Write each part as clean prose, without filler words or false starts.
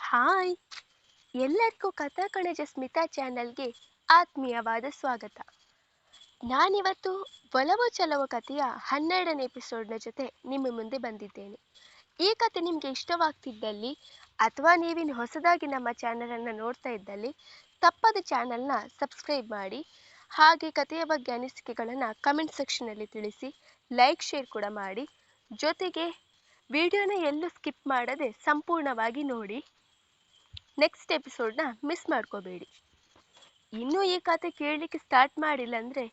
Hi! ಎಲ್ಲರಿಗೂ ಕಥಾ ಕಣಜ ಸ್ಮಿತಾ ಚಾನಲ್ಗೆ ಆತ್ಮೀಯವಾದ ಸ್ವಾಗತ. ನಾನಿವತ್ತು ಒಲವು ಚಲವು ಕಥೆಯ 12ನೇ ಎಪಿಸೋಡ್ನ ಜೊತೆ ನಿಮ್ಮ ಮುಂದೆ ಬಂದಿದ್ದೇನೆ. ಈ ಕಥೆ ನಿಮಗೆ ಇಷ್ಟವಾಗ್ತಿದ್ದಲ್ಲಿ ಅಥವಾ ನೀವಿನ್ನು ಹೊಸದಾಗಿ ನಮ್ಮ ಚಾನಲನ್ನು ನೋಡ್ತಾ ಇದ್ದಲ್ಲಿ ತಪ್ಪದ ಚಾನಲ್ನ ಸಬ್ಸ್ಕ್ರೈಬ್ ಮಾಡಿ, ಹಾಗೆ ಕಥೆಯ ಬಗ್ಗೆ ಅನಿಸಿಕೆಗಳನ್ನು ಕಮೆಂಟ್ ಸೆಕ್ಷನಲ್ಲಿ ತಿಳಿಸಿ, ಲೈಕ್ ಶೇರ್ ಕೂಡ ಮಾಡಿ. ಜೊತೆಗೆ ವಿಡಿಯೋನ ಎಲ್ಲೂ ಸ್ಕಿಪ್ ಮಾಡದೆ ಸಂಪೂರ್ಣವಾಗಿ ನೋಡಿ. ನೆಕ್ಸ್ಟ್ ಎಪಿಸೋಡ್ನ ಮಿಸ್ ಮಾಡ್ಕೋಬೇಡಿ. ಇನ್ನೂ ಈ ಕತೆ ಕೇಳಲಿಕ್ಕೆ ಸ್ಟಾರ್ಟ್ ಮಾಡಿಲ್ಲ ಅಂದರೆ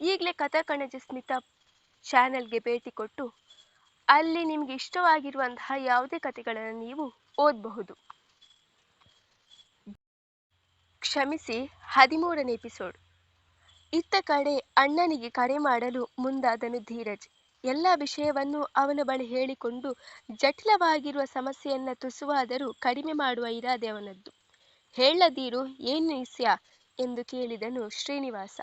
ಈಗಲೇ ಕಥಾ ಕಣಜ ಸ್ಮಿತಾ ಚಾನೆಲ್ಗೆ ಭೇಟಿ ಕೊಟ್ಟು ಅಲ್ಲಿ ನಿಮಗೆ ಇಷ್ಟವಾಗಿರುವಂತಹ ಯಾವುದೇ ಕಥೆಗಳನ್ನು ನೀವು ಓದಬಹುದು. ಕ್ಷಮಿಸಿ, 13ನೇ ಎಪಿಸೋಡ್. ಇತ್ತ ಕಡೆ ಅಣ್ಣನಿಗೆ ಕರೆ ಮಾಡಲು ಮುಂದಾದನು ಧೀರಜ್. ಎಲ್ಲ ವಿಷಯವನ್ನು ಅವನ ಬಳಿ ಹೇಳಿಕೊಂಡು ಜಟಿಲವಾಗಿರುವ ಸಮಸ್ಯೆಯನ್ನು ತುಸುವಾದರೂ ಕಡಿಮೆ ಮಾಡುವ ಇರಾದೆ ಅವನದ್ದು. ಹೇಳದೀರು, ಏನು ಇಸ್ಯಾ ಎಂದು ಕೇಳಿದನು ಶ್ರೀನಿವಾಸ.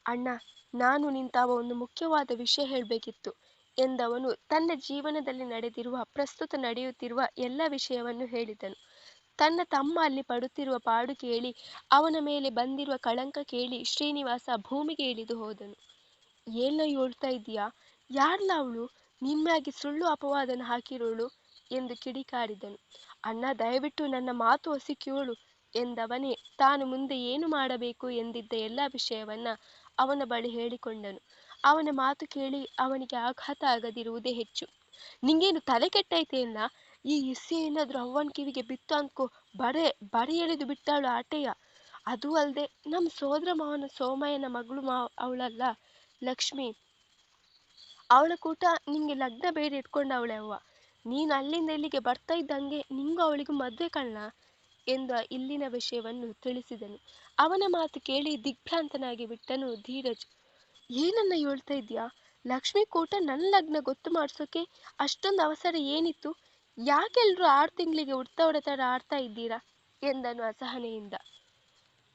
ಅಣ್ಣ, ನಾನು ನಿಂತಾವ ಒಂದು ಮುಖ್ಯವಾದ ವಿಷಯ ಹೇಳಬೇಕಿತ್ತು ಎಂದವನು ತನ್ನ ಜೀವನದಲ್ಲಿ ನಡೆದಿರುವ, ಪ್ರಸ್ತುತ ನಡೆಯುತ್ತಿರುವ ಎಲ್ಲ ವಿಷಯವನ್ನು ಹೇಳಿದನು. ತನ್ನ ತಮ್ಮ ಅಲ್ಲಿ ಪಡುತ್ತಿರುವ ಪಾಡು ಕೇಳಿ, ಅವನ ಮೇಲೆ ಬಂದಿರುವ ಕಳಂಕ ಕೇಳಿ ಶ್ರೀನಿವಾಸ ಭೂಮಿಗೆ ಇಳಿದು ಹೋದನು. ಏನ ಹೇಳ್ತಾ ಇದೀಯಾ? ಯಾರ್ಲ ಅವಳು ನಿಮ್ಮಾಗಿ ಸುಳ್ಳು ಅಪವಾದನ ಹಾಕಿರೋಳು ಎಂದು ಕಿಡಿಕಾರಿದನು. ಅಣ್ಣ, ದಯವಿಟ್ಟು ನನ್ನ ಮಾತು ಹಸಿ ಕೇಳು ಎಂದವನೇ ತಾನು ಮುಂದೆ ಏನು ಮಾಡಬೇಕು ಎಂದಿದ್ದ ಎಲ್ಲ ವಿಷಯವನ್ನ ಅವನ ಬಳಿ ಹೇಳಿಕೊಂಡನು. ಅವನ ಮಾತು ಕೇಳಿ ಅವನಿಗೆ ಆಘಾತ ಆಗದಿರುವುದೇ ಹೆಚ್ಚು. ನಿಂಗೇನು ತಲೆ ಕೆಟ್ಟೈತೆ ಅಲ್ಲ? ಈ ಇಸ್ಸೆ ಏನಾದ್ರೂ ಅವ್ವನ ಕಿವಿಗೆ ಬಿತ್ತು ಅಂದ್ಕೋ, ಬರೆ ಎಳೆದು ಬಿಟ್ಟಾಳು ಆಟೆಯ. ಅದು ಅಲ್ಲದೆ ನಮ್ಮ ಸೋದರ ಮಾವನ ಸೋಮಯ್ಯನ ಮಗಳು ಅವಳಲ್ಲ ಲಕ್ಷ್ಮಿ, ಅವಳ ಕೂಟ ನಿಂಗೆ ಲಗ್ನ ಬೇರೆ ಇಟ್ಕೊಂಡವಳೆ ಅವ್ವ. ನೀನು ಅಲ್ಲಿಂದ ಇಲ್ಲಿಗೆ ಬರ್ತಾ ಇದ್ದಂಗೆ ನಿಂಗೂ ಅವಳಿಗೂ ಮದುವೆ ಕಳ್ಳ ಎಂದು ಇಲ್ಲಿನ ವಿಷಯವನ್ನು ತಿಳಿಸಿದನು. ಅವನ ಮಾತು ಕೇಳಿ ದಿಗ್ಭ್ರಾಂತನಾಗಿ ಬಿಟ್ಟನು ಧೀರಜ್. ಏನನ್ನ ಹೇಳ್ತಾ ಇದ್ಯಾ? ಲಕ್ಷ್ಮಿ ಕೂಟ ನನ್ನ ಲಗ್ನ ಗೊತ್ತು ಮಾಡ್ಸೋಕೆ ಅಷ್ಟೊಂದು ಅವಸರ ಏನಿತ್ತು? ಯಾಕೆಲ್ರೂ 6 ತಿಂಗಳಿಗೆ ಹುಡ್ತವರ ಥರ ಆಡ್ತಾ ಇದ್ದೀರಾ ಎಂದನು ಅಸಹನೆಯಿಂದ.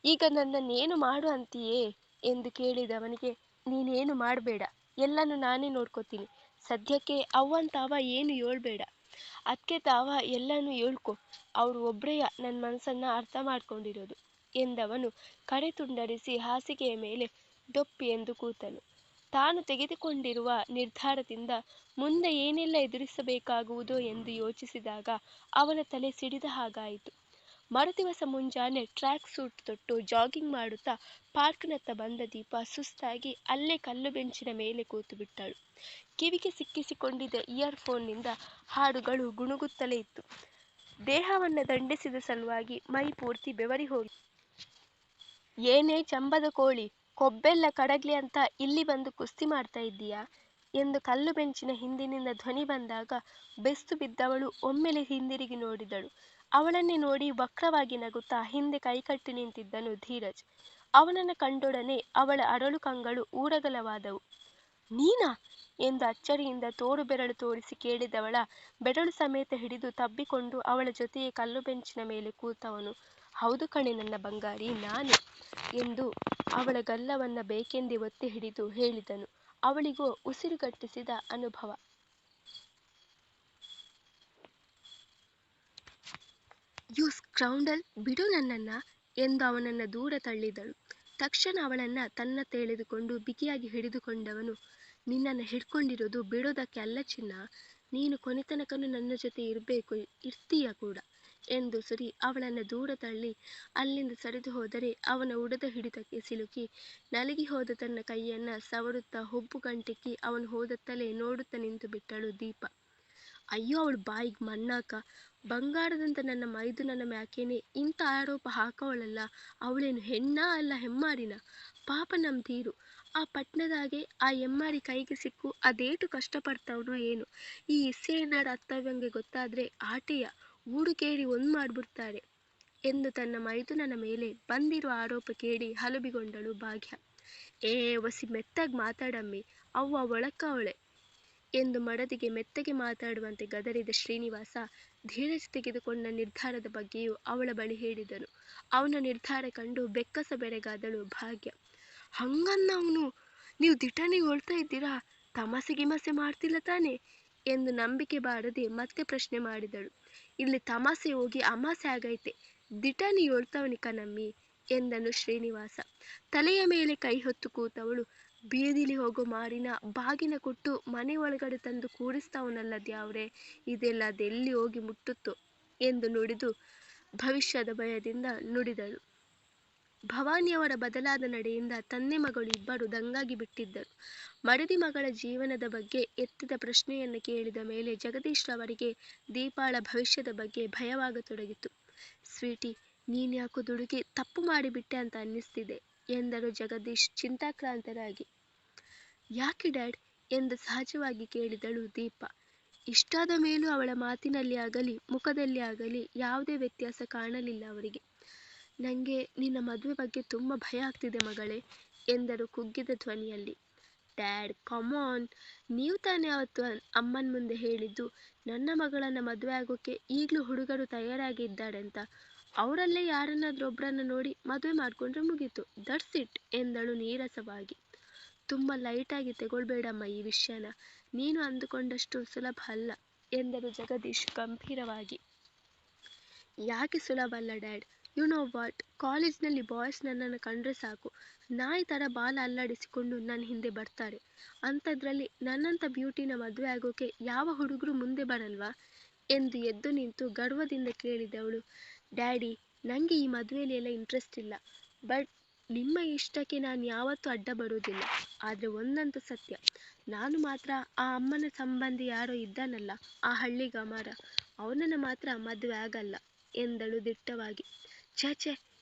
ಈಗ ನನ್ನನ್ನೇನು ಮಾಡು ಅಂತೀಯೇ ಎಂದು ಕೇಳಿದವನಿಗೆ, ನೀನೇನು ಮಾಡಬೇಡ, ಎಲ್ಲನೂ ನಾನೇ ನೋಡ್ಕೋತೀನಿ. ಸದ್ಯಕ್ಕೆ ಅವ್ವನ್ ತಾವ ಏನು ಹೇಳ್ಬೇಡ. ಅದಕ್ಕೆ ತಾವ ಎಲ್ಲನೂ ಹೇಳ್ಕೊ. ಅವರು ಒಬ್ರೆಯ ನನ್ನ ಮನಸ್ಸನ್ನ ಅರ್ಥ ಮಾಡ್ಕೊಂಡಿರೋದು ಎಂದವನು ಕಡೆ ತುಂಡರಿಸಿ ಹಾಸಿಗೆಯ ಮೇಲೆ ಡೊಪ್ಪಿ ಎಂದು ಕೂತನು. ತಾನು ತೆಗೆದುಕೊಂಡಿರುವ ನಿರ್ಧಾರದಿಂದ ಮುಂದೆ ಏನೆಲ್ಲ ಎದುರಿಸಬೇಕಾಗುವುದೋ ಎಂದು ಯೋಚಿಸಿದಾಗ ಅವನ ತಲೆ ಸಿಡಿದ ಹಾಗಾಯಿತು. ಮರುದಿವಸ ಮುಂಜಾನೆ ಟ್ರ್ಯಾಕ್ ಸೂಟ್ ತೊಟ್ಟು ಜಾಗಿಂಗ್ ಮಾಡುತ್ತಾ ಪಾರ್ಕ್ನತ್ತ ಬಂದ ದೀಪ ಸುಸ್ತಾಗಿ ಅಲ್ಲೇ ಕಲ್ಲು ಬೆಂಚಿನ ಮೇಲೆ ಕೂತು ಬಿಟ್ಟಳು. ಕಿವಿಗೆ ಸಿಕ್ಕಿಸಿಕೊಂಡಿದ್ದ ಇಯರ್ಫೋನ್ನಿಂದ ಹಾಡುಗಳು ಗುಣುಗುತ್ತಲೇ ಇತ್ತು. ದೇಹವನ್ನು ದಂಡಿಸಿದ ಸಲುವಾಗಿ ಮೈ ಪೂರ್ತಿ ಬೆವರಿ ಹೋಗಿ. ಏನೇ ಚಂಬದ ಕೋಳಿ, ಕೊಬ್ಬೆಲ್ಲ ಕಡಗ್ಲಿ ಅಂತ ಇಲ್ಲಿ ಬಂದು ಕುಸ್ತಿ ಮಾಡ್ತಾ ಇದ್ದೀಯಾ ಎಂದು ಕಲ್ಲು ಬೆಂಚಿನ ಹಿಂದಿನಿಂದ ಧ್ವನಿ ಬಂದಾಗ ಬೆಸ್ತು ಬಿದ್ದವಳು ಒಮ್ಮೆಲೆ ಹಿಂದಿರುಗಿ ನೋಡಿದಳು. ಅವಳನ್ನೇ ನೋಡಿ ವಕ್ರವಾಗಿ ನಗುತ್ತಾ ಹಿಂದೆ ಕೈಕಟ್ಟಿ ನಿಂತಿದ್ದನು ಧೀರಜ್. ಅವನನ್ನು ಕಂಡೊಡನೆ ಅವಳ ಅರಳು ಕಂಗಳು ಊರಗಲವಾದವು. ನೀನಾ ಎಂದು ಅಚ್ಚರಿಯಿಂದ ತೋರು ಬೆರಳು ತೋರಿಸಿ ಕೇಳಿದವಳ ಬೆರಳು ಸಮೇತ ಹಿಡಿದು ತಬ್ಬಿಕೊಂಡು ಅವಳ ಜೊತೆಯೇ ಕಲ್ಲು ಬೆಂಚಿನ ಮೇಲೆ ಕೂತವನು, ಹೌದು ಕಣೆ ನನ್ನ ಬಂಗಾರಿ, ನಾನೇ ಎಂದು ಅವಳ ಗಲ್ಲವನ್ನ ಬೇಕೆಂದೇ ಒತ್ತಿ ಹಿಡಿದು ಹೇಳಿದನು. ಅವಳಿಗೂ ಉಸಿರುಗಟ್ಟಿಸಿದ ಅನುಭವ. ಯು ಸ್ಕೌಂಡಲ್, ಬಿಡು ನನ್ನನ್ನ ಎಂದು ಅವನನ್ನು ದೂರ ತಳ್ಳಿದಳು. ತಕ್ಷಣ ಅವಳನ್ನ ತನ್ನತ್ತ ಎಳೆದುಕೊಂಡು ಬಿಗಿಯಾಗಿ ಹಿಡಿದುಕೊಂಡವನು, ನಿನ್ನನ್ನು ಹಿಡ್ಕೊಂಡಿರೋದು ಬಿಡೋದಕ್ಕೆ ಅಲ್ಲ ಚಿನ್ನ, ನೀನು ಕೊನೆತನಕನೂ ನನ್ನ ಜೊತೆ ಇರಬೇಕು, ಇರ್ತೀಯ ಕೂಡ ಎಂದು ಸುರಿ ಅವಳನ್ನು ದೂರ ತಳ್ಳಿ ಅಲ್ಲಿಂದ ಸರಿದು ಹೋದರೆ ಅವನ ಉಡದ ಹಿಡಿತಕ್ಕೆ ಸಿಲುಕಿ ನಲಗಿ ಹೋದ ತನ್ನ ಕೈಯನ್ನ ಸವರುತ್ತಾ ಹುಬ್ಬು ಗಂಟಿಕ್ಕಿ ಅವನು ಹೋದತ್ತಲೇ ನೋಡುತ್ತಾ ನಿಂತು ಬಿಟ್ಟಳು ದೀಪ. ಅಯ್ಯೋ, ಅವಳು ಬಾಯಿಗೆ ಮಣ್ಣಾಕ, ಬಂಗಾರದಂತ ನನ್ನ ಮೈದುನನ ಮ್ಯಾಕೇನೆ ಇಂಥ ಆರೋಪ ಹಾಕವಳಲ್ಲ, ಅವಳೇನು ಹೆಣ್ಣಾ ಅಲ್ಲ ಹೆಮ್ಮಾರಿನ? ಪಾಪ ನಮ್ಮ ಧೀರು ಆ ಪಟ್ನದಾಗೆ ಆ ಎಮ್ಮಾರಿ ಕೈಗೆ ಸಿಕ್ಕು ಅದೇಟು ಕಷ್ಟಪಡ್ತಾವನೋ ಏನು. ಈ ಇಸ್ಸೆಯನ್ನಾಡ ಅತ್ತವ್ವಂಗೆ ಗೊತ್ತಾದ್ರೆ ಆಟೆಯ ಊಡುಕೇರಿ ಒಂದ್ ಮಾಡ್ಬಿಡ್ತಾರೆ ಎಂದು ತನ್ನ ಮೈದುನನ ಮೇಲೆ ಬಂದಿರುವ ಆರೋಪ ಕೇಳಿ ಹಲುಬಿಗೊಂಡಳು ಭಾಗ್ಯ. ಒಸಿ ಮೆತ್ತಾಗಿ ಮಾತಾಡಮ್ಮಿ, ಅವ್ವ ಒಳಕ್ಕ ಅವಳೆ ಎಂದು ಮಡದಿಗೆ ಮೆತ್ತಗೆ ಮಾತಾಡುವಂತೆ ಗದರಿದ ಶ್ರೀನಿವಾಸ ಧೀರಜ್ ತೆಗೆದುಕೊಂಡ ನಿರ್ಧಾರದ ಬಗ್ಗೆಯೂ ಅವಳ ಬಳಿ ಹೇಳಿದನು. ಅವನ ನಿರ್ಧಾರ ಕಂಡು ಬೆಕ್ಕಸ ಬೆರಗಾದಳು ಭಾಗ್ಯ. ಹಂಗನ್ನ ಅವನು, ನೀವು ದಿಟನೆ ಹೇಳ್ತಾ ಇದ್ದೀರಾ? ತಮಾಸೆ ಗಿಮಾಸೆ ಮಾಡ್ತಿಲ್ಲ ತಾನೆ ಎಂದು ನಂಬಿಕೆ ಬಾರದೆ ಮತ್ತೆ ಪ್ರಶ್ನೆ ಮಾಡಿದಳು. ಇಲ್ಲಿ ತಮಾಸೆ ಹೋಗಿ ಅಮಾಸೆ ಆಗೈತೆ, ದಿಟನಿ ಹೇಳ್ತವನಿ ಕಣಮ್ಮಿ ಎಂದನು ಶ್ರೀನಿವಾಸ. ತಲೆಯ ಮೇಲೆ ಕೈ ಹೊತ್ತು ಕೂತವಳು ಬೀದಿಲಿ ಹೋಗೋ ಮಾರಿನ ಬಾಗಿನ ಕೊಟ್ಟು ಮನೆ ಒಳಗಡೆ ತಂದು ಕೂರಿಸ್ತಾವನಲ್ಲ ದ್ಯಾವ್ರೆ, ಇದೆಲ್ಲ ಅದೆಲ್ಲಿ ಹೋಗಿ ಮುಟ್ಟುತ್ತೋ ಎಂದು ನುಡಿದು ಭವಿಷ್ಯದ ಭಯದಿಂದ ನುಡಿದಳು. ಭವಾನಿಯವರ ಬದಲಾದ ನಡೆಯಿಂದ ತಂದೆ ಮಗಳು ಇಬ್ಬರು ದಂಗಾಗಿ ಬಿಟ್ಟಿದ್ದರು. ಮಡದಿ ಮಗಳ ಜೀವನದ ಬಗ್ಗೆ ಎತ್ತಿದ ಪ್ರಶ್ನೆಯನ್ನು ಕೇಳಿದ ಮೇಲೆ ಜಗದೀಶ್ ರವರಿಗೆ ದೀಪಾಳ ಭವಿಷ್ಯದ ಬಗ್ಗೆ ಭಯವಾಗತೊಡಗಿತು. ಸ್ವೀಟಿ, ನೀನ್ಯಾಕೋ ದುಡುಕಿ ತಪ್ಪು ಮಾಡಿಬಿಟ್ಟೆ ಅಂತ ಅನ್ನಿಸ್ತಿದೆ ಎಂದರು ಜಗದೀಶ್ ಚಿಂತಾಕ್ರಾಂತರಾಗಿ. ಯಾಕೆ ಡ್ಯಾಡ್ ಎಂದು ಸಹಜವಾಗಿ ಕೇಳಿದಳು ದೀಪ. ಇಷ್ಟಾದ ಮೇಲೂ ಅವಳ ಮಾತಿನಲ್ಲಿ ಆಗಲಿ ಮುಖದಲ್ಲಿ ಆಗಲಿ ಯಾವುದೇ ವ್ಯತ್ಯಾಸ ಕಾಣಲಿಲ್ಲ ಅವರಿಗೆ. ನನಗೆ ನಿನ್ನ ಮದುವೆ ಬಗ್ಗೆ ತುಂಬ ಭಯ ಆಗ್ತಿದೆ ಮಗಳೇ ಎಂದರು ಕುಗ್ಗಿದ ಧ್ವನಿಯಲ್ಲಿ. ಡ್ಯಾಡ್ ಕಮಾನ್, ನೀವು ತಾನೇ ಅವತ್ತು ಅಮ್ಮನ ಮುಂದೆ ಹೇಳಿದ್ದು ನನ್ನ ಮಗಳನ್ನು ಮದುವೆ ಆಗೋಕ್ಕೆ ಈಗಲೂ ಹುಡುಗರು ತಯಾರಾಗಿ ಇದ್ದಾರೆ ಅಂತ. ಅವರಲ್ಲೇ ಯಾರನ್ನಾದ್ರೊಬ್ಬರನ್ನ ನೋಡಿ ಮದುವೆ ಮಾಡಿಕೊಂಡ್ರೆ ಮುಗೀತು, ದಟ್ಸ್ ಇಟ್ ಎಂದಳು ನೀರಸವಾಗಿ. ತುಂಬ ಲೈಟಾಗಿ ತಗೊಳ್ಬೇಡಮ್ಮ ಈ ವಿಷಯನ, ನೀನು ಅಂದುಕೊಂಡಷ್ಟು ಸುಲಭ ಅಲ್ಲ ಎಂದರು ಜಗದೀಶ್ ಗಂಭೀರವಾಗಿ. ಯಾಕೆ ಸುಲಭ ಅಲ್ಲ ಡ್ಯಾಡ್? ಯು ನೋ ವಾಟ್, ಕಾಲೇಜ್ನಲ್ಲಿ ಬಾಯ್ಸ್ ನನ್ನನ್ನು ಕಂಡ್ರೆ ಸಾಕು, ನಾಯಿ ಥರ ಬಾಲ ಅಲ್ಲಾಡಿಸಿಕೊಂಡು ನನ್ನ ಹಿಂದೆ ಬರ್ತಾರೆ. ಅಂಥದ್ರಲ್ಲಿ ನನ್ನಂಥ ಬ್ಯೂಟಿನ ಮದುವೆ ಆಗೋಕೆ ಯಾವ ಹುಡುಗರು ಮುಂದೆ ಬರಲ್ವಾ ಎಂದು ಎದ್ದು ನಿಂತು ಗರ್ವದಿಂದ ಕೇಳಿದವಳು. ಡ್ಯಾಡಿ, ನನಗೆ ಈ ಮದುವೆಯಲ್ಲಿ ಎಲ್ಲ ಇಂಟ್ರೆಸ್ಟ್ ಇಲ್ಲ, ಬಟ್ ನಿಮ್ಮ ಇಷ್ಟಕ್ಕೆ ನಾನು ಯಾವತ್ತೂ ಅಡ್ಡ ಬರೋದಿಲ್ಲ. ಆದರೆ ಒಂದಂತೂ ಸತ್ಯ, ನಾನು ಮಾತ್ರ ಆ ಅಮ್ಮನ ಸಂಬಂಧಿ ಯಾರೋ ಇದ್ದಾನಲ್ಲ, ಆ ಹಳ್ಳಿ ಗಮಾರ, ಅವನನ್ನು ಮಾತ್ರ ಮದುವೆ ಆಗಲ್ಲ ಎಂದಳು ದಿಟ್ಟವಾಗಿ. ಛೇ,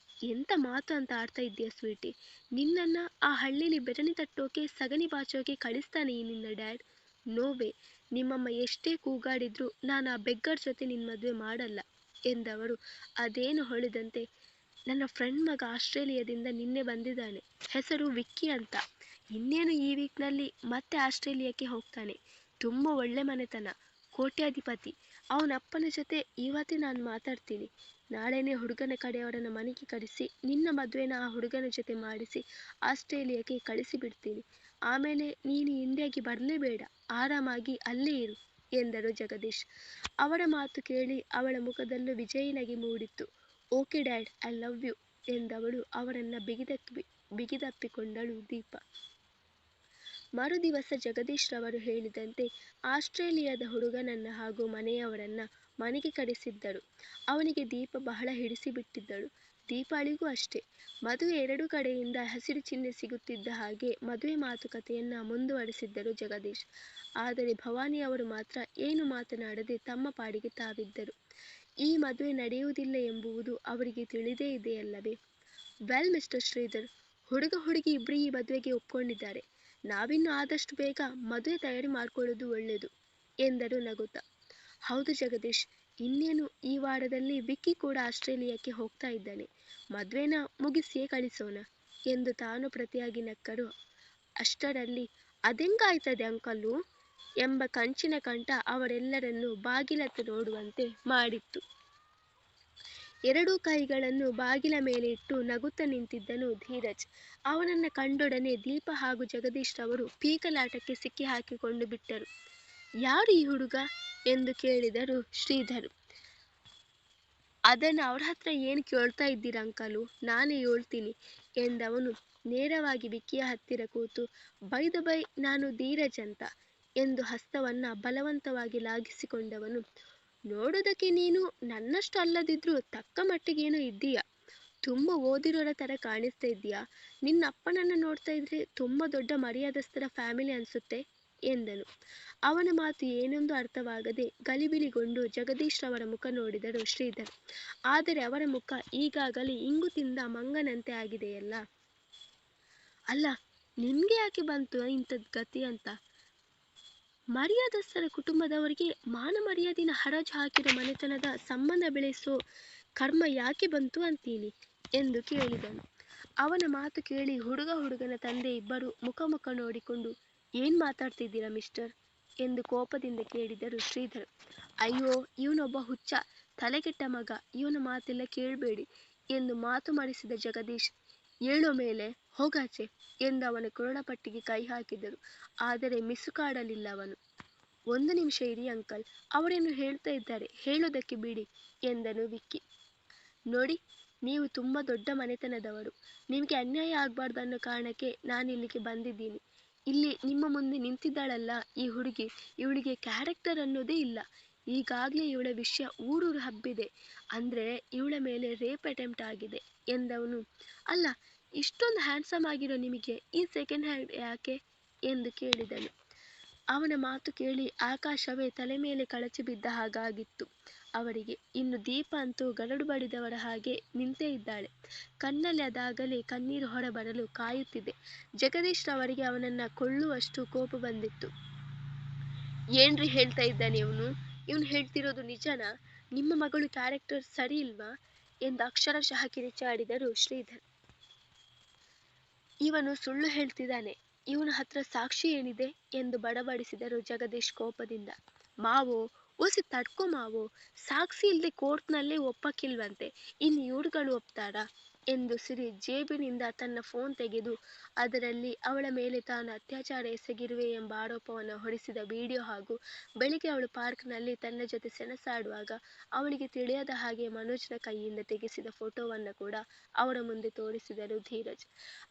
ಎಂಥ ಮಾತು ಅಂತ ಆಡ್ತಾ ಇದ್ದೀಯ ಸ್ವೀಟಿ, ನಿನ್ನನ್ನು ಆ ಹಳ್ಳಿಲಿ ಬೆರಣಿ ತಟ್ಟೋಕೆ ಸಗಣಿ ಬಾಚೋಕೆ ಕಳಿಸ್ತಾನೆ ಈ ನಿನ್ನ ಡ್ಯಾಡ್? ನೋವೇ, ನಿಮ್ಮಮ್ಮ ಎಷ್ಟೇ ಕೂಗಾಡಿದ್ರು ನಾನು ಆ ಬೆಗ್ಗರ್ ಜೊತೆ ನಿನ್ನ ಮದುವೆ ಮಾಡಲ್ಲ ಎಂದವರು ಅದೇನು ಹೊಳೆದಂತೆ. ನನ್ನ ಫ್ರೆಂಡ್ ಮಗ ಆಸ್ಟ್ರೇಲಿಯಾದಿಂದ ನಿನ್ನೆ ಬಂದಿದ್ದಾನೆ, ಹೆಸರು ವಿಕ್ಕಿ ಅಂತ. ಇನ್ನೇನು ಈ ವೀಕ್ನಲ್ಲಿ ಮತ್ತೆ ಆಸ್ಟ್ರೇಲಿಯಾಕ್ಕೆ ಹೋಗ್ತಾನೆ. ತುಂಬ ಒಳ್ಳೆ ಮನೆತನ, ಕೋಟ್ಯಾಧಿಪತಿ. ಅವನಪ್ಪನ ಜೊತೆ ಇವತ್ತೇ ನಾನು ಮಾತಾಡ್ತೀನಿ. ನಾಳೆನೇ ಹುಡುಗನ ಕಡೆಯವರನ್ನ ಮನೆಗೆ ಕರೆಸಿ ನಿನ್ನ ಮದುವೆನ ಆ ಹುಡುಗನ ಜೊತೆ ಮಾಡಿಸಿ ಆಸ್ಟ್ರೇಲಿಯಾಕ್ಕೆ ಕಳಿಸಿಬಿಡ್ತೀನಿ. ಆಮೇಲೆ ನೀನು ಇಂಡಿಯಾಗೆ ಬರಲೇಬೇಡ, ಆರಾಮಾಗಿ ಅಲ್ಲೇ ಇರು ಎಂದರು ಜಗದೀಶ್. ಅವರ ಮಾತು ಕೇಳಿ ಅವಳ ಮುಖದಲ್ಲೂ ವಿಜಯಿನಗೆ ಮೂಡಿತ್ತು. Okay dad, I love you ಎಂದವಳು ಅವರನ್ನು ಬಿಗಿದಪ್ಪಿಕೊಂಡಳು ದೀಪ. ಮರುದಿವಸ ಜಗದೀಶ್ ರವರು ಹೇಳಿದಂತೆ ಆಸ್ಟ್ರೇಲಿಯಾದ ಹುಡುಗನನ್ನ ಹಾಗೂ ಮನೆಯವರನ್ನ ಮನೆಗೆ ಕರೆಸಿದ್ದರು. ಅವನಿಗೆ ದೀಪ ಬಹಳ ಹಿಡಿಸಿಬಿಟ್ಟಿದ್ದಳು. ದೀಪಾಳಿಗೂ ಅಷ್ಟೇ. ಮದುವೆ ಎರಡೂ ಕಡೆಯಿಂದ ಹಸಿರು ಚಿಹ್ನೆ ಸಿಗುತ್ತಿದ್ದ ಹಾಗೆ ಮದುವೆ ಮಾತುಕತೆಯನ್ನ ಮುಂದುವರೆಸಿದ್ದರು ಜಗದೀಶ್. ಆದರೆ ಭವಾನಿಯವರು ಮಾತ್ರ ಏನು ಮಾತನಾಡದೆ ತಮ್ಮ ಪಾಡಿಗೆ ತಾವಿದ್ದರು. ಈ ಮದುವೆ ನಡೆಯುವುದಿಲ್ಲ ಎಂಬುವುದು ಅವರಿಗೆ ತಿಳಿದೇ ಇದೆಯಲ್ಲವೇ? ವೆಲ್ ಮಿಸ್ಟರ್ ಶ್ರೀಧರ್, ಹುಡುಗ ಹುಡುಗಿ ಇಬ್ಬರು ಈ ಮದುವೆಗೆ ಒಪ್ಕೊಂಡಿದ್ದಾರೆ. ನಾವಿನ್ನು ಆದಷ್ಟು ಬೇಗ ಮದುವೆ ತಯಾರಿ ಮಾಡ್ಕೊಳ್ಳೋದು ಒಳ್ಳೆಯದು ಎಂದರು ನಗುತ್ತಾ. ಹೌದು ಜಗದೀಶ್, ಇನ್ನೇನು ಈ ವಾರದಲ್ಲಿ ವಿಕ್ಕಿ ಕೂಡ ಆಸ್ಟ್ರೇಲಿಯಾಕ್ಕೆ ಹೋಗ್ತಾ ಇದ್ದಾನೆ. ಮದುವೆನ ಮುಗಿಸಿಯೇ ಕಳಿಸೋಣ ಎಂದು ತಾನು ಪ್ರತಿಯಾಗಿ ನಕ್ಕರು. ಅಷ್ಟರಲ್ಲಿ ಅದೆಂಗಾಯ್ತದೆ ಅಂಕಲ್ಲು ಎಂಬ ಕಂಚಿನ ಕಂಠ ಅವರೆಲ್ಲರನ್ನೂ ಬಾಗಿಲತ್ತ ನೋಡುವಂತೆ ಮಾಡಿತ್ತು. ಎರಡೂ ಕೈಗಳನ್ನು ಬಾಗಿಲ ಮೇಲೆ ಇಟ್ಟು ನಗುತ್ತಾ ನಿಂತಿದ್ದನು ಧೀರಜ್. ಅವನನ್ನ ಕಂಡೊಡನೆ ದೀಪ ಹಾಗೂ ಜಗದೀಶ್ ರವರು ಪೀಕಲಾಟಕ್ಕೆ ಸಿಕ್ಕಿ ಹಾಕಿಕೊಂಡು ಬಿಟ್ಟರು. ಯಾರು ಈ ಹುಡುಗ ಎಂದು ಕೇಳಿದರು ಶ್ರೀಧರ್. ಅದನ್ನು ಅವ್ರ ಹತ್ರ ಏನು ಕೇಳ್ತಾ ಇದ್ದೀರಾ ಅಂಕಲು, ನಾನೇ ಹೇಳ್ತೀನಿ ಎಂದವನು ನೇರವಾಗಿ ವಿಕ್ಕಿಯ ಹತ್ತಿರ ಕೂತು, ಬೈ ದ ಬೈ ನಾನು ಧೀರಜ್ ಅಂತ ಎಂದು ಹಸ್ತವನ್ನ ಬಲವಂತವಾಗಿ ಲಾಗಿಸಿಕೊಂಡವನು. ನೋಡೋದಕ್ಕೆ ನೀನು ನನ್ನಷ್ಟು ಅಲ್ಲದಿದ್ರೂ ತಕ್ಕ ಮಟ್ಟಿಗೇನೋ ಇದ್ದೀಯಾ. ತುಂಬ ಓದಿರೋರ ಥರ ಕಾಣಿಸ್ತಾ ಇದ್ದೀಯಾ. ನಿನ್ನ ಅಪ್ಪನನ್ನು ನೋಡ್ತಾ ಇದ್ರೆ ತುಂಬ ದೊಡ್ಡ ಮರ್ಯಾದಸ್ಥರ ಫ್ಯಾಮಿಲಿ ಅನಿಸುತ್ತೆ ಎಂದನು. ಅವನ ಮಾತು ಏನೆಂದು ಅರ್ಥವಾಗದೆ ಗಲಿಬಿಲಿಗೊಂಡು ಜಗದೀಶ್ ರವರ ಮುಖ ನೋಡಿದರು ಶ್ರೀಧರ್. ಆದರೆ ಅವರ ಮುಖ ಈಗಾಗಲೇ ಇಂಗು ತಿಂದ ಮಂಗನಂತೆ ಆಗಿದೆಯಲ್ಲ. ಅಲ್ಲ, ನಿನ್ಗೆ ಯಾಕೆ ಬಂತು ಇಂಥದ್ದು ಗತಿ ಅಂತ? ಮರ್ಯಾದಸ್ಥರ ಕುಟುಂಬದವರಿಗೆ ಮಾನ ಮರ್ಯಾದಿನ ಹರಾಜು ಹಾಕಿರೋ ಮನೆತನದ ಸಂಬಂಧ ಬೆಳೆಸೋ ಕರ್ಮ ಯಾಕೆ ಬಂತು ಅಂತೀನಿ ಎಂದು ಕೇಳಿದನು. ಅವನ ಮಾತು ಕೇಳಿ ಹುಡುಗನ ತಂದೆ ಇಬ್ಬರು ಮುಖ ನೋಡಿಕೊಂಡು, ಏನ್ ಮಾತಾಡ್ತಿದ್ದೀರಾ ಮಿಸ್ಟರ್ ಎಂದು ಕೋಪದಿಂದ ಕೇಳಿದರು ಶ್ರೀಧರ್. ಅಯ್ಯೋ, ಇವನೊಬ್ಬ ಹುಚ್ಚ, ತಲೆಗೆಟ್ಟ ಮಗ, ಇವನ ಮಾತೆಲ್ಲ ಕೇಳಬೇಡಿ ಎಂದು ಮಾತು ಮಾಡಿಸಿದ ಜಗದೀಶ್. ಏಳೋ ಮೇಲೆ, ಹೋಗಾಚೆ ಎಂದು ಅವನ ಕೊರಳಪಟ್ಟಿಗೆ ಕೈ ಹಾಕಿದರು. ಆದರೆ ಮಿಸುಕಾಡಲಿಲ್ಲ ಅವನು. ಒಂದು ನಿಮಿಷ ಇರಿ ಅಂಕಲ್, ಅವರೇನು ಹೇಳ್ತಾ ಇದ್ದಾರೆ, ಹೇಳೋದಕ್ಕೆ ಬಿಡಿ ಎಂದನು ವಿಕ್ಕಿ. ನೋಡಿ, ನೀವು ತುಂಬ ದೊಡ್ಡ ಮನೆತನದವರು. ನಿಮಗೆ ಅನ್ಯಾಯ ಆಗಬಾರ್ದು ಅನ್ನೋ ಕಾರಣಕ್ಕೆ ನಾನು ಇಲ್ಲಿಗೆ ಬಂದಿದ್ದೀನಿ. ಇಲ್ಲಿ ನಿಮ್ಮ ಮುಂದೆ ನಿಂತಿದ್ದಾಳಲ್ಲ ಈ ಹುಡುಗಿ, ಇವಳಿಗೆ ಕ್ಯಾರೆಕ್ಟರ್ ಅನ್ನೋದೇ ಇಲ್ಲ. ಈಗಾಗಲೇ ಇವಳ ವಿಷಯ ಊರೂರು ಹಬ್ಬಿದೆ. ಅಂದರೆ ಇವಳ ಮೇಲೆ ರೇಪ್ ಅಟೆಂಪ್ಟ್ ಆಗಿದೆ ಎಂದವನು. ಅಲ್ಲ, ಇಷ್ಟೊಂದು ಹ್ಯಾಂಡ್ಸಮ್ ಆಗಿರೋ ನಿಮಗೆ ಈ ಸೆಕೆಂಡ್ ಹ್ಯಾಂಡ್ ಯಾಕೆ ಎಂದು ಕೇಳಿದನು. ಅವನ ಮಾತು ಕೇಳಿ ಆಕಾಶವೇ ತಲೆ ಮೇಲೆ ಕಳಚಿ ಬಿದ್ದ ಹಾಗಾಗಿತ್ತು ಅವರಿಗೆ. ಇನ್ನು ದೀಪ ಅಂತೂ ಗರಡು ಬಡಿದವರ ಹಾಗೆ ನಿಂತೇ ಇದ್ದಾಳೆ. ಕಣ್ಣಲ್ಲಿ ಅದಾಗಲೇ ಕಣ್ಣೀರು ಹೊರಬರಲು ಕಾಯುತ್ತಿದೆ. ಜಗದೀಶ್ ರವರಿಗೆ ಅವನನ್ನ ಕೊಳ್ಳುವಷ್ಟು ಕೋಪ ಬಂದಿತ್ತು. ಏನ್ರಿ ಹೇಳ್ತಾ ಇದ್ದಾನೆ ಇವನು ಹೇಳ್ತಿರೋದು ನಿಜನಾ? ನಿಮ್ಮ ಮಗಳು ಕ್ಯಾರೆಕ್ಟರ್ ಸರಿ ಇಲ್ವಾ ಎಂದು ಅಕ್ಷರಶಃ ಕಿರಿಚಾಡಿದರು ಶ್ರೀಧರ್. ಇವನು ಸುಳ್ಳು ಹೇಳ್ತಿದ್ದಾನೆ, ಇವನ ಹತ್ರ ಸಾಕ್ಷಿ ಏನಿದೆ ಎಂದು ಬಡಬಡಿಸಿದರು ಜಗದೀಶ್ ಕೋಪದಿಂದ. ಮಾವೋ, ಒಸಿ ತಡ್ಕೊ ಮಾವೋ, ಸಾಕ್ಷಿ ಇಲ್ಲದೆ ಕೋರ್ಟ್ನಲ್ಲೇ ಒಪ್ಪಕ್ಕಿಲ್ವಂತೆ, ಇನ್ನು ಇವ್ರುಗಳು ಒಪ್ತಾರಾ ಎಂದು ಸಿರಿ ಜೇಬಿನಿಂದ ತನ್ನ ಫೋನ್ ತೆಗೆದು ಅದರಲ್ಲಿ ಅವಳ ಮೇಲೆ ತಾನು ಅತ್ಯಾಚಾರ ಎಸಗಿರುವೆ ಎಂಬ ಆರೋಪವನ್ನು ಹೊರಿಸಿದ ವಿಡಿಯೋ ಹಾಗೂ ಬೆಳಿಗ್ಗೆ ಅವಳು ಪಾರ್ಕ್ನಲ್ಲಿ ತನ್ನ ಜೊತೆ ಸೆಣಸಾಡುವಾಗ ಅವಳಿಗೆ ತಿಳಿಯದ ಹಾಗೆ ಮನೋಜ್ನ ಕೈಯಿಂದ ತೆಗೆಸಿದ ಫೋಟೋವನ್ನು ಕೂಡ ಅವರ ಮುಂದೆ ತೋರಿಸಿದರು ಧೀರಜ್.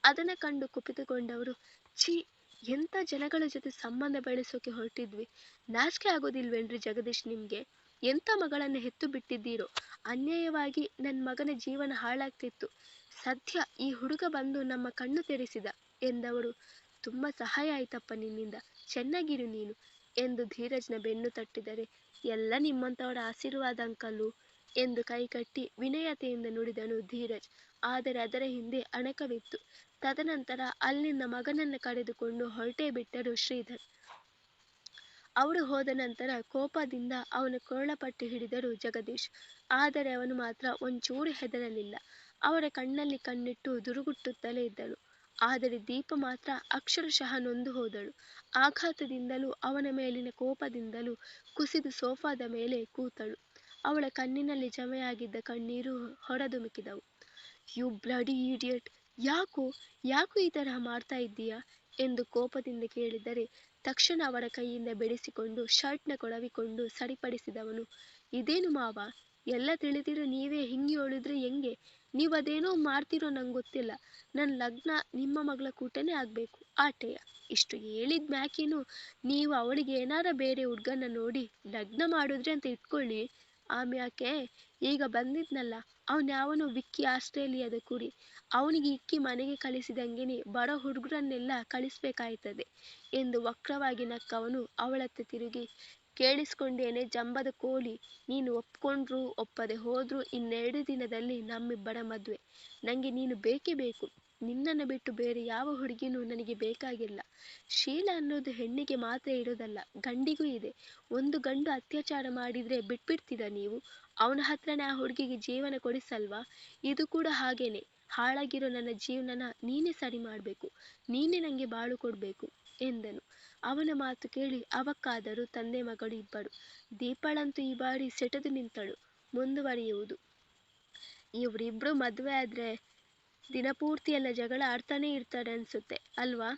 ಅದನ್ನು ಕಂಡು ಕುಪಿತಗೊಂಡವರು, ಛೀ, ಎಂಥ ಜನಗಳ ಜೊತೆ ಸಂಬಂಧ ಬೆಳೆಸೋಕೆ ಹೊರಟಿದ್ವಿ. ನಾಚಿಕೆ ಆಗೋದಿಲ್ವೇನ್ರಿ ಜಗದೀಶ್ ನಿಮ್ಗೆ? ಎಂಥ ಮಗಳನ್ನು ಹೆತ್ತು ಬಿಟ್ಟಿದ್ದೀರೋ. ಅನ್ಯಾಯವಾಗಿ ನನ್ನ ಮಗನ ಜೀವನ ಹಾಳಾಗ್ತಿತ್ತು. ಸದ್ಯ ಈ ಹುಡುಗ ಬಂದು ನಮ್ಮ ಕಣ್ಣು ತೆರೆಸಿದ ಎಂದವರು. ತುಂಬ ಸಹಾಯ ಆಯ್ತಪ್ಪ ನಿನ್ನಿಂದ, ಚೆನ್ನಾಗಿರು ನೀನು ಎಂದು ಧೀರಜ್ನ ಬೆನ್ನು ತಟ್ಟಿದರೆ, ಎಲ್ಲ ನಿಮ್ಮಂಥವರ ಆಶೀರ್ವಾದ ಅಂಕಲ್ಲು ಎಂದು ಕೈಕಟ್ಟಿ ವಿನಯತೆಯಿಂದ ನುಡಿದನು ಧೀರಜ್. ಆದರೆ ಅದರ ಹಿಂದೆ ಅಣಕವಿತ್ತು. ತದನಂತರ ಅಲ್ಲಿಂದ ಮಗನನ್ನು ಕರೆದುಕೊಂಡು ಹೊರಟೇ ಬಿಟ್ಟರು ಶ್ರೀಧರ್. ಅವರು ಹೋದ ನಂತರ ಕೋಪದಿಂದ ಅವನ ಕೊರಳಪಟ್ಟಿ ಹಿಡಿದರು ಜಗದೀಶ್. ಆದರೆ ಅವನು ಮಾತ್ರ ಒಂಚೂರು ಹೆದರಲಿಲ್ಲ. ಅವರ ಕಣ್ಣಲ್ಲಿ ಕಣ್ಣಿಟ್ಟು ದುರುಗುಟ್ಟುತ್ತಲೇ ಇದ್ದನು. ಆದರೆ ದೀಪ ಮಾತ್ರ ಅಕ್ಷರಶಃ ನೊಂದು ಹೋದಳು. ಆಘಾತದಿಂದಲೂ ಅವನ ಮೇಲಿನ ಕೋಪದಿಂದಲೂ ಕುಸಿದು ಸೋಫಾದ ಮೇಲೆ ಕೂತಳು. ಅವಳ ಕಣ್ಣಿನಲ್ಲಿ ಜಮೆಯಾಗಿದ್ದ ಕಣ್ಣೀರು ಹೊರಧುಮುಕಿದವು. ಯು ಬ್ಲಡಿ ಈಡಿಯಟ್, ಯಾಕೋ ಈ ತರಹ ಮಾಡ್ತಾ ಇದ್ದೀಯಾ ಎಂದು ಕೋಪದಿಂದ ಕೇಳಿದರೆ ತಕ್ಷಣ ಅವರ ಕೈಯಿಂದ ಬೆಳೆಸಿಕೊಂಡು ಶರ್ಟ್ನ ಕೊಡವಿಕೊಂಡು ಸರಿಪಡಿಸಿದವನು. ಇದೇನು ಮಾವ, ಎಲ್ಲ ತಿಳಿದಿರೋ ನೀವೇ ಹಿಂಗೆ ಹೇಳಿದ್ರೆ ಹೆಂಗೆ? ನೀವು ಅದೇನೋ ಮಾಡ್ತಿರೋ ನಂಗೆ ಗೊತ್ತಿಲ್ಲ. ನನ್ನ ಲಗ್ನ ನಿಮ್ಮ ಮಗಳ ಕೂಟನೇ ಆಗಬೇಕು, ಆಟೆಯ. ಇಷ್ಟು ಹೇಳಿದ ಮ್ಯಾಕೇನು ನೀವು ಅವಳಿಗೆ ಏನಾರ ಬೇರೆ ಹುಡ್ಗನ್ನ ನೋಡಿ ಲಗ್ನ ಮಾಡಿದ್ರಿ ಅಂತ ಇಟ್ಕೊಳ್ಳಿ. ಆಮ್ಯಾಕೆ ಈಗ ಬಂದಿದ್ನಲ್ಲ ಅವನ್ಯಾವನೋ ವಿಕ್ಕಿ, ಆಸ್ಟ್ರೇಲಿಯಾದ ಕುರಿ, ಅವನಿಗೆ ಇಕ್ಕಿ ಮನೆಗೆ ಕಳಿಸಿದಂಗೆನೆ ಬರೋ ಹುಡುಗರನ್ನೆಲ್ಲ ಕಳಿಸ್ಬೇಕಾಯ್ತದೆ ಎಂದು ವಕ್ರವಾಗಿ ನಕ್ಕವನು ಅವಳತ್ತ ತಿರುಗಿ, ಕೇಳಿಸ್ಕೊಂಡೇನೆ ಜಂಬದ ಕೋಳಿ, ನೀನು ಒಪ್ಕೊಂಡ್ರು ಒಪ್ಪದೆ ಹೋದ್ರೂ 2 ದಿನದಲ್ಲಿ ನಮ್ಮಿಬ್ಬರ ಮದುವೆ. ನನಗೆ ನೀನು ಬೇಕೇ ಬೇಕು. ನಿನ್ನನ್ನು ಬಿಟ್ಟು ಬೇರೆ ಯಾವ ಹುಡುಗಿನೂ ನನಗೆ ಬೇಕಾಗಿಲ್ಲ. ಶೀಲ ಅನ್ನೋದು ಹೆಣ್ಣಿಗೆ ಮಾತ್ರ ಇರೋದಲ್ಲ, ಗಂಡಿಗೂ ಇದೆ. ಒಂದು ಗಂಡು ಅತ್ಯಾಚಾರ ಮಾಡಿದರೆ ಬಿಟ್ಬಿಡ್ತೀರಾ ನೀವು? ಅವನ ಹತ್ರನೇ ಆ ಹುಡುಗಿಗೆ ಜೀವನ ಕೊಡಿಸಲ್ವಾ? ಇದು ಕೂಡ ಹಾಗೇನೆ. ಹಾಳಾಗಿರೋ ನನ್ನ ಜೀವನನ ನೀನೇ ಸರಿ ಮಾಡಬೇಕು, ನೀನೇ ನನಗೆ ಬಾಳು ಕೊಡಬೇಕು ಎಂದನು. ಅವನ ಮಾತು ಕೇಳಿ ಅವಕ್ಕಾದರು ತಂದೆ ಮಗಳು ಇಬ್ಬರು. ದೀಪಳಂತೂ ಈ ಬಾರಿ ಸೆಟೆದು ನಿಂತಳು. ಮುಂದುವರಿಯುವುದು. ಇವರಿಬ್ರು ಮದುವೆ ಆದರೆ ದಿನಪೂರ್ತಿ ಎಲ್ಲ ಜಗಳ ಆಡ್ತಾನೆ ಇರ್ತಾರೆ ಅನ್ಸುತ್ತೆ ಅಲ್ವಾ?